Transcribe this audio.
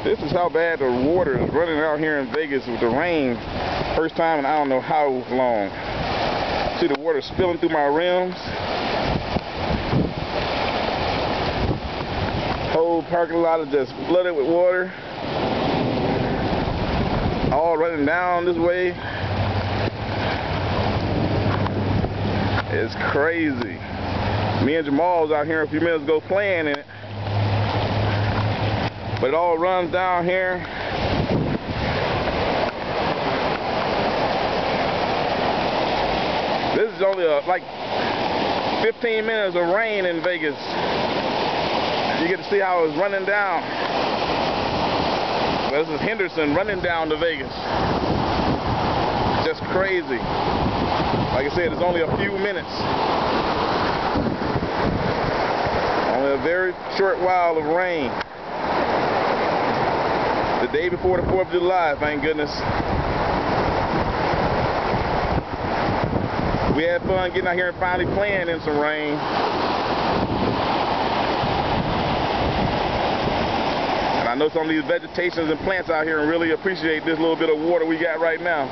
This is how bad the water is running out here in Vegas with the rain. First time in I don't know how long. See the water spilling through my rims. Whole parking lot is just flooded with water. All running down this way. It's crazy. Me and Jamal was out here a few minutes ago playing in it. But it all runs down here. This is only like 15 minutes of rain in Vegas. You get to see how it's running down. This is Henderson running down to Vegas. Just crazy. Like I said, it's only a few minutes. Only a very short while of rain. The day before the 4th of July, thank goodness. We had fun getting out here and finally playing in some rain. And I know some of these vegetations and plants out here really appreciate this little bit of water we got right now.